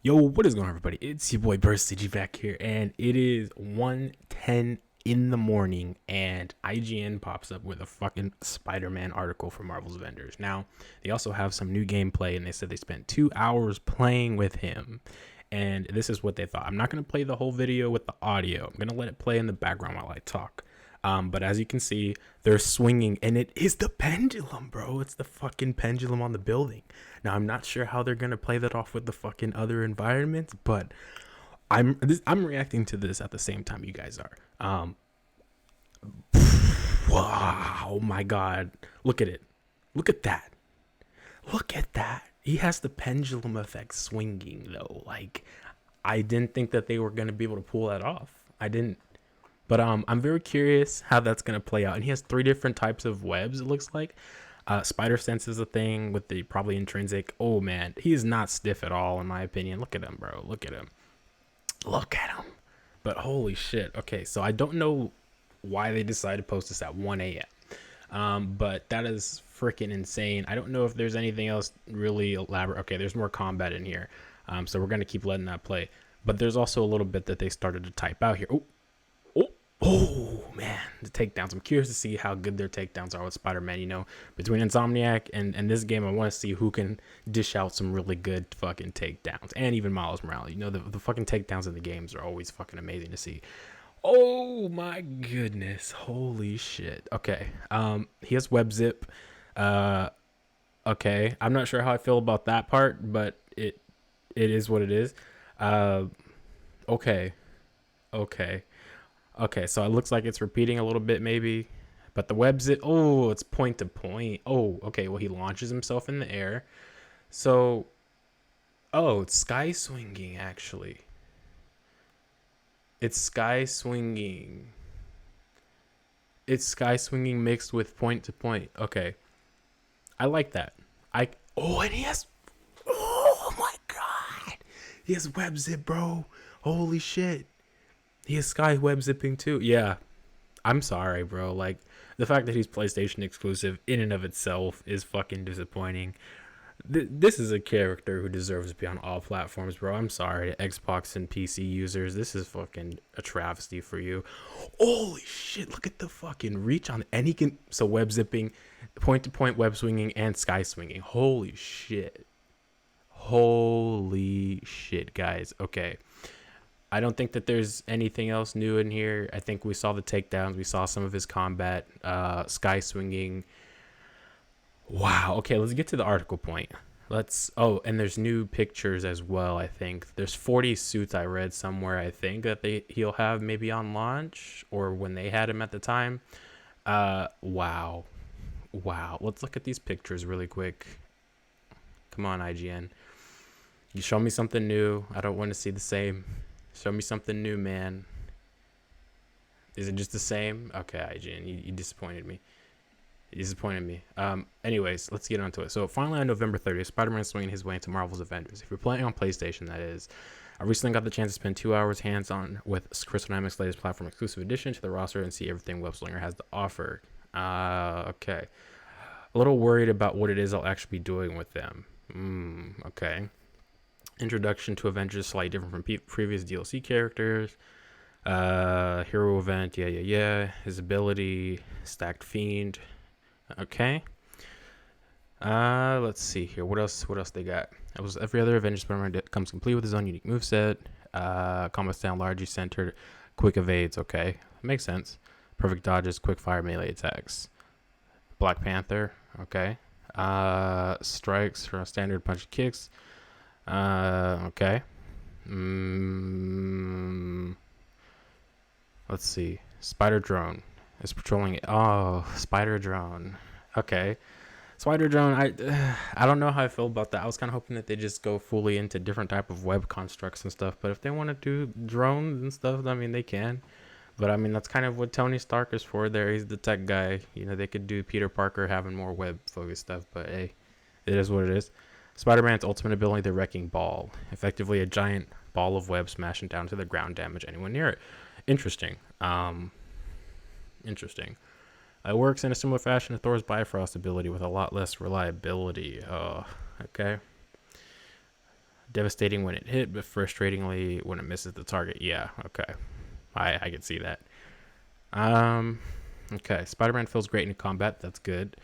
Yo, what is going on, everybody? It's your boy burstzgyt back here, and it is 1:10 in the morning, and IGN pops up with a fucking Spider-Man article from Marvel's Avengers. Now, they also have some new gameplay, and they said they spent 2 hours playing with him, and this is what they thought. I'm not going to play the whole video with the audio. I'm going to let it play in the background while I talk. But as you can see, they're swinging, and it is the pendulum, bro. It's the fucking pendulum on the building. Now, I'm not sure how they're gonna play that off with the fucking other environments, but I'm reacting to this at the same time you guys are. Wow, oh my god, look at it, look at that, look at that. He has the pendulum effect swinging though. Like, I didn't think that they were gonna be able to pull that off. I didn't. But I'm very curious how that's gonna play out. And he has 3 different types of webs. It looks like spider sense is a thing with the probably intrinsic. Oh man, he is not stiff at all in my opinion. Look at him, bro. Look at him. Look at him. But holy shit. Okay, so I don't know why they decided to post this at 1 a.m. But that is freaking insane. I don't know if there's anything else really elaborate. Okay, there's more combat in here. So we're gonna keep letting that play. But there's also a little bit that they started to type out here. Oh man, the takedowns. I'm curious to see how good their takedowns are with Spider-Man. You know, between Insomniac and this game, I want to see who can dish out some really good fucking takedowns. And even Miles Morales. You know, the fucking takedowns in the games are always fucking amazing to see. Oh my goodness. Holy shit. Okay. He has web zip. Okay. I'm not sure how I feel about that part, but it is what it is. Okay. Okay. Okay, so it looks like it's repeating a little bit maybe. But the web's it. Oh, it's point to point. Oh, okay. Well, he launches himself in the air. So, oh, it's sky swinging actually. It's sky swinging. It's sky swinging mixed with point to point. Okay. I like that. And he has, oh my god. He has web zip, bro. Holy shit. He has sky web zipping too. Yeah, I'm sorry, bro. Like, the fact that he's PlayStation exclusive in and of itself is fucking disappointing. This is a character who deserves to be on all platforms, bro. I'm sorry to Xbox and PC users. This is fucking a travesty for you. Holy shit, look at the fucking reach on. And he can, so web zipping, point to point web swinging, and sky swinging. Holy shit. Holy shit, guys. Okay. I don't think that there's anything else new in here. I think we saw the takedowns. We saw some of his combat, sky swinging. Wow. Okay, let's get to the article point. And there's new pictures as well, I think. There's 40 suits I read somewhere, I think, that he'll have maybe on launch or when they had him at the time. Wow. Wow. Let's look at these pictures really quick. Come on, IGN. You show me something new. I don't want to see the same. Show me something new, man. Is it just the same? Okay, IGN, you disappointed me. You disappointed me. Anyways, let's get onto it. So finally on November 30th, Spider-Man is swinging his way into Marvel's Avengers. If you're playing on PlayStation, that is. I recently got the chance to spend 2 hours hands-on with Crystal Dynamics' latest platform exclusive addition to the roster and see everything Webslinger has to offer. Okay. A little worried about what it is I'll actually be doing with them. Okay. Introduction to Avengers, slightly different from previous DLC characters. Hero event, yeah. His ability, stacked fiend. Okay. Let's see here. What else they got? It was every other Avengers Spider-Man comes complete with his own unique moveset. Combat style largely centered, quick evades. Okay, makes sense. Perfect dodges, quick fire melee attacks. Black Panther. Okay. Strikes for standard punch and kicks. Okay. Let's see. Spider drone is patrolling it. Oh, spider drone. Okay. Spider drone. I don't know how I feel about that. I was kind of hoping that they just go fully into different type of web constructs and stuff. But if they want to do drones and stuff, I mean, they can. But I mean, that's kind of what Tony Stark is for there. He's the tech guy. You know, they could do Peter Parker having more web focused stuff. But hey, it is what it is. Spider-Man's ultimate ability, the Wrecking Ball. Effectively a giant ball of web smashing down to the ground, damage anyone near it. Interesting. Interesting. It works in a similar fashion to Thor's Bifrost ability with a lot less reliability. Okay. Devastating when it hit, but frustratingly when it misses the target. Yeah, okay. I can see that. Okay. Spider-Man feels great in combat. That's good.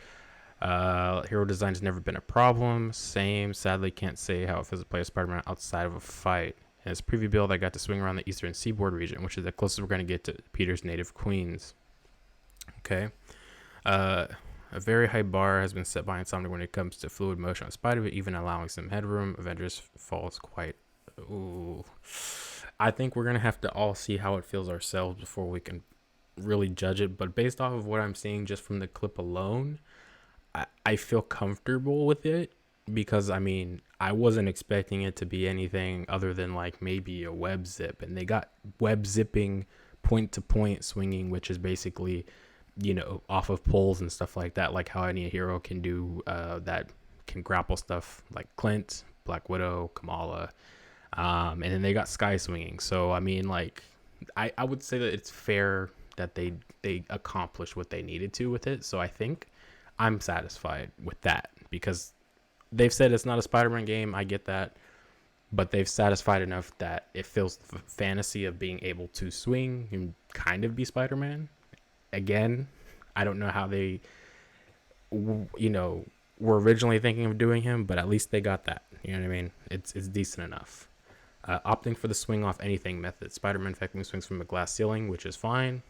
Hero design's never been a problem. Same. Sadly, can't say how it feels to play a Spider-Man outside of a fight. In his preview build, I got to swing around the Eastern Seaboard region, which is the closest we're going to get to Peter's native Queens. Okay. A very high bar has been set by Insomniac when it comes to fluid motion on Spider, but even allowing some headroom, Avengers falls quite. Ooh. I think we're going to have to all see how it feels ourselves before we can really judge it. But based off of what I'm seeing just from the clip alone, I feel comfortable with it because, I mean, I wasn't expecting it to be anything other than like maybe a web zip. And they got web zipping point to point swinging, which is basically, you know, off of poles and stuff like that, like how any hero can do that can grapple stuff like Clint, Black Widow, Kamala. And then they got sky swinging. So, I mean, like, I would say that it's fair that they accomplished what they needed to with it. So I think I'm satisfied with that because they've said it's not a Spider-Man game. I get that. But they've satisfied enough that it fills the fantasy of being able to swing and kind of be Spider-Man. Again, I don't know how they, you know, were originally thinking of doing him, but at least they got that. You know what I mean? It's decent enough. Opting for the swing off anything method. Spider-Man effectively swings from a glass ceiling, which is fine.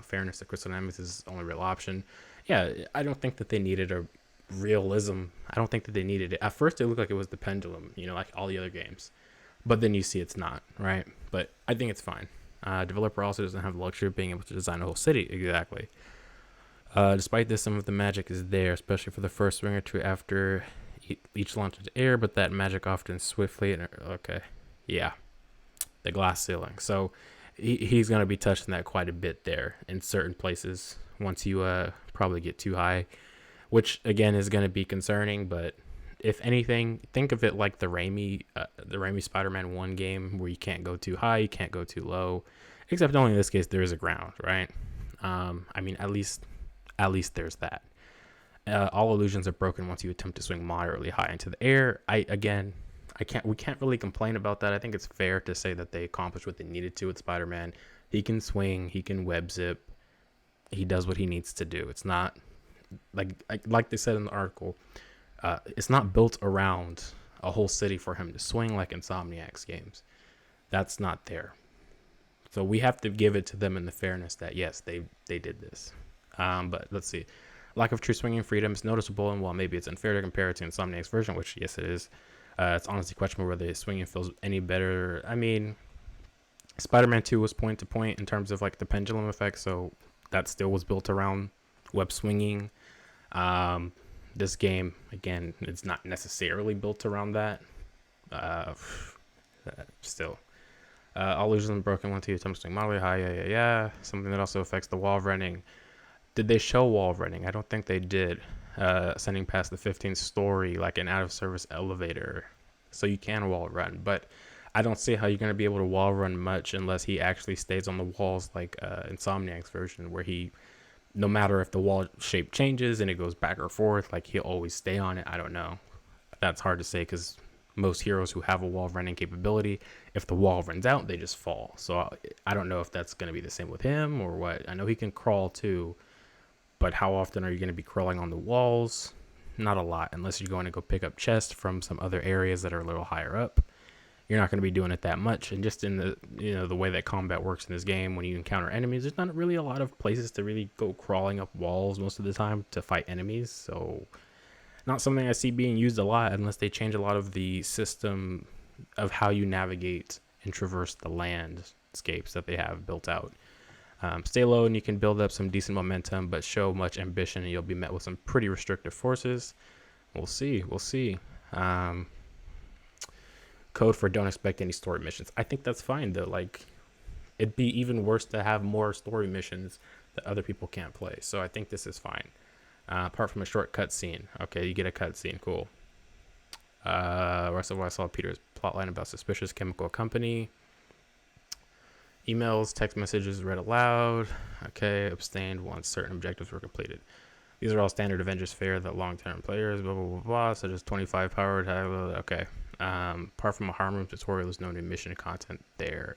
Fairness to Crystal Dynamics is the only real option. Yeah, I don't think that they needed a realism. I don't think that they needed it. At first, it looked like it was the pendulum, you know, like all the other games. But then you see it's not, right? But I think it's fine. Developer also doesn't have the luxury of being able to design a whole city. Exactly. Despite this, some of the magic is there, especially for the first swing or two after each launch into air, but that magic often swiftly... Okay. Yeah. The glass ceiling. So he's going to be touching that quite a bit there in certain places once you probably get too high, which, again, is going to be concerning, but if anything, think of it like the Raimi Spider-Man 1 game where you can't go too high, you can't go too low, except only in this case there is a ground, right? I mean, at least there's that. All illusions are broken once you attempt to swing moderately high into the air. We can't really complain about that. I think it's fair to say that they accomplished what they needed to with Spider-Man. He can swing, he can web zip, he does what he needs to do. It's not like they said in the article. It's not built around a whole city for him to swing like Insomniac's games. That's not there. So we have to give it to them in the fairness that, yes, they did this. But let's see. Lack of true swinging freedom is noticeable, and while maybe it's unfair to compare it to Insomniac's version, which, yes, it is, it's honestly questionable whether the swinging feels any better. I mean, Spider-Man 2 was point-to-point in terms of, like, the pendulum effect, so that still was built around web swinging. This game, again, it's not necessarily built around that. Still. All illusions broken once you attempt to swing moderately high. Yeah. Something that also affects the wall running. Did they show wall running? I don't think they did. Ascending past the 15th story like an out-of-service elevator. So you can wall run. But I don't see how you're going to be able to wall run much unless he actually stays on the walls like Insomniac's version where he... No matter if the wall shape changes and it goes back or forth, like he'll always stay on it. I don't know. That's hard to say because most heroes who have a wall running capability, if the wall runs out, they just fall. So I don't know if that's going to be the same with him or what. I know he can crawl too, but how often are you going to be crawling on the walls? Not a lot, unless you're going to go pick up chests from some other areas that are a little higher up. You're not going to be doing it that much. And just in the, the way that combat works in this game, when you encounter enemies, there's not really a lot of places to really go crawling up walls most of the time to fight enemies. So not something I see being used a lot unless they change a lot of the system of how you navigate and traverse the landscapes that they have built out. Stay low and you can build up some decent momentum, but show much ambition and you'll be met with some pretty restrictive forces. We'll see. Code for don't expect any story missions. I think that's fine though. Like, it'd be even worse to have more story missions that other people can't play. So I think this is fine. Apart from a short cutscene. Okay, you get a cutscene. Cool. Rest of what I saw Peter's plotline about suspicious chemical company. Emails, text messages read aloud. Okay, abstained once certain objectives were completed. These are all standard Avengers fare that long-term players, blah, blah, blah, blah, such as 25 powered. Okay. Apart from a harm room tutorial, there's no new mission content there.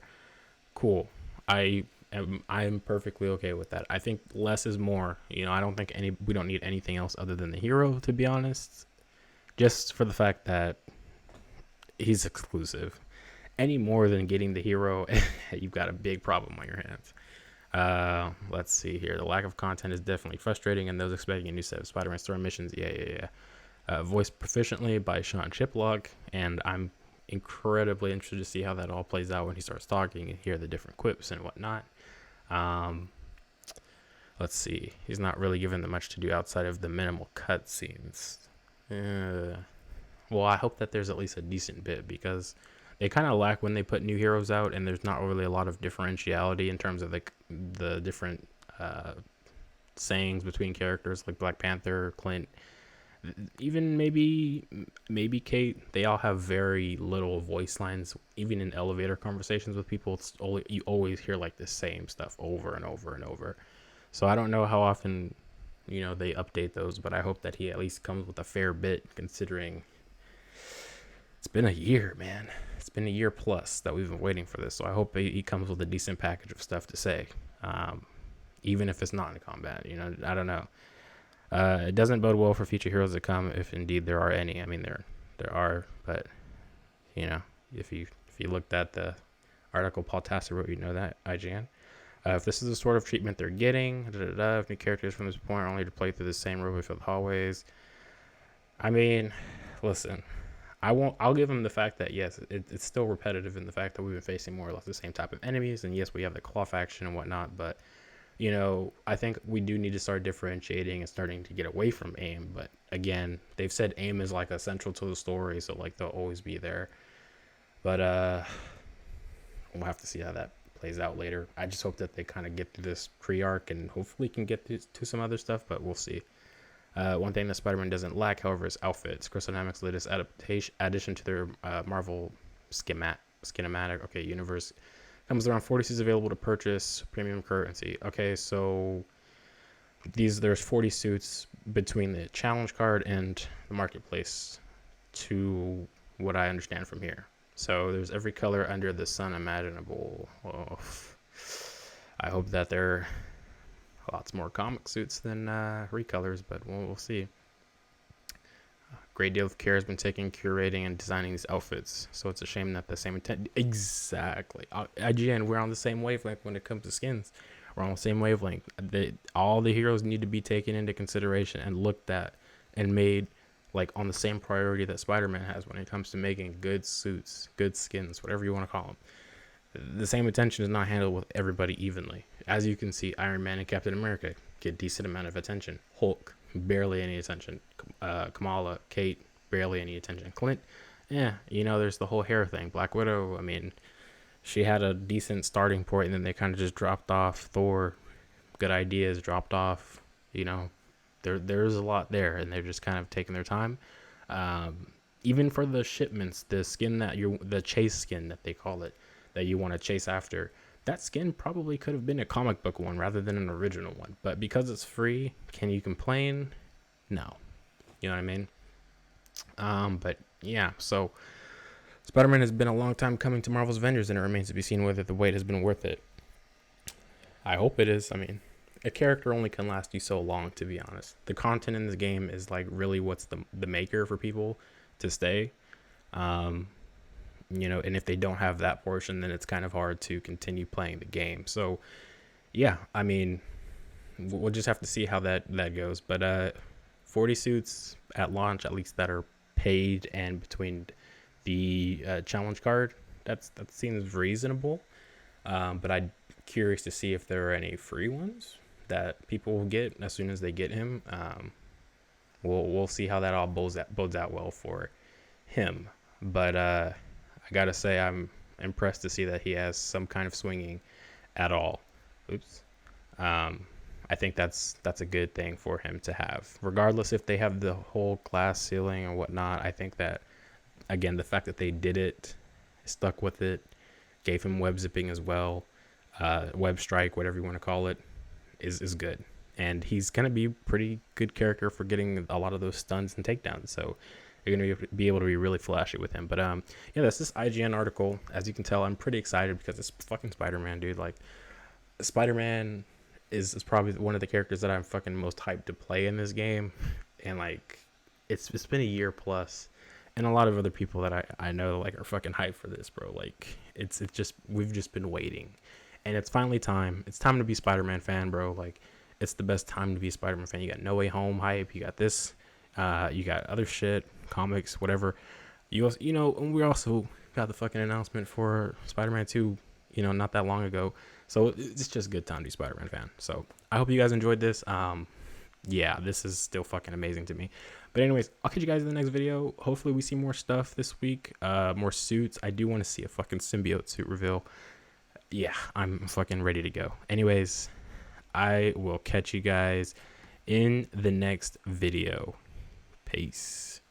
Cool. I'm perfectly okay with that. I think less is more. I don't think we don't need anything else other than the hero, to be honest. Just for the fact that he's exclusive. Any more than getting the hero, you've got a big problem on your hands. Let's see here. The lack of content is definitely frustrating, and those expecting a new set of Spider-Man story missions, yeah. Voiced proficiently by Sean Chiplock, and I'm incredibly interested to see how that all plays out when he starts talking and hear the different quips and whatnot. Let's see. He's not really given them much to do outside of the minimal cutscenes. Well, I hope that there's at least a decent bit, because they kind of lack when they put new heroes out, and there's not really a lot of differentiality in terms of the different sayings between characters, like Black Panther, Clint, even maybe Kate. They all have very little voice lines. Even in elevator conversations with people, you always hear like the same stuff over and over and over. So I don't know how often they update those, but I hope that he at least comes with a fair bit, considering it's been a year, man. It's been a year plus that we've been waiting for this. So I hope he comes with a decent package of stuff to say, even if it's not in combat. I don't know. It doesn't bode well for future heroes to come, if indeed there are any. I mean, there are, but if you looked at the article Paul Tasser wrote, that IGN. If this is the sort of treatment they're getting, if new characters from this point are only to play through the same rover-filled hallways. I mean, listen, I'll give them the fact that, yes, it's still repetitive in the fact that we've been facing more or less the same type of enemies, and yes, we have the claw faction and whatnot, but I think we do need to start differentiating and starting to get away from AIM. But again, they've said AIM is like essential to the story, so like they'll always be there. But we'll have to see how that plays out later. I just hope that they kind of get through this pre-arc and hopefully can get to some other stuff, but we'll see. One thing that Spider-Man doesn't lack, however, is outfits. Crystal Dynamics' latest addition to their Marvel Cinematic universe comes around 40 suits available to purchase premium currency. Okay, so there's 40 suits between the challenge card and the marketplace, to what I understand from here. So there's every color under the sun imaginable. Oh, I hope that there are lots more comic suits than recolors, but we'll see. Great deal of care has been taken curating and designing these outfits, so it's a shame that the same intent. Exactly. IGN, we're on the same wavelength when it comes to skins. We're on the same wavelength. All the heroes need to be taken into consideration and looked at and made like on the same priority that Spider-Man has when it comes to making good suits, good skins, whatever you want to call them. The same attention is not handled with everybody evenly. As you can see, Iron Man and Captain America get decent amount of attention. Hulk, barely any attention. Kamala, Kate, barely any attention. Clint, there's the whole hair thing. Black Widow, I mean, she had a decent starting point, and then they kind of just dropped off. Thor, good ideas, dropped off. There's a lot there, and they're just kind of taking their time. Even for the shipments, the skin the chase skin that they call it, that you want to chase after, that skin probably could have been a comic book one rather than an original one. But because it's free, can you complain? No. You know what I mean? But yeah, so Spider-Man has been a long time coming to Marvel's Avengers, and it remains to be seen whether the wait has been worth it. I hope it is. I mean, a character only can last you so long, to be honest. The content in this game is like really what's the maker for people to stay. And if they don't have that portion, then it's kind of hard to continue playing the game. So yeah, I mean, we'll just have to see how that goes. But 40 suits at launch, at least, that are paid, and between the challenge card, that seems reasonable. But I'm curious to see if there are any free ones that people will get as soon as they get him. We'll see how that all bodes out well for him. But I gotta say, I'm impressed to see that he has some kind of swinging at all. I think that's a good thing for him to have, regardless if they have the whole glass ceiling or whatnot. I think that, again, the fact that they did it, stuck with it, gave him web zipping as well, web strike, whatever you want to call it, is good. And he's gonna be a pretty good character for getting a lot of those stuns and takedowns. So You're gonna be able to be really flashy with him. But yeah, that's this IGN article. As you can tell, I'm pretty excited because it's fucking Spider-Man, dude. Like, Spider-Man is probably one of the characters that I'm fucking most hyped to play in this game, and like, it's been a year plus, and a lot of other people that I know like are fucking hyped for this, bro. Like, it's just we've just been waiting, and it's finally time. It's time to be Spider-Man fan, bro. Like, it's the best time to be a Spider-Man fan. You got No Way Home hype. You got this. You got other shit, comics, whatever. You also, and we also got the fucking announcement for Spider-Man 2, not that long ago. So it's just a good time to be Spider-Man fan. So I hope you guys enjoyed this. Yeah, this is still fucking amazing to me. But anyways, I'll catch you guys in the next video. Hopefully we see more stuff this week. More suits. I do want to see a fucking symbiote suit reveal. Yeah, I'm fucking ready to go. Anyways, I will catch you guys in the next video. Peace.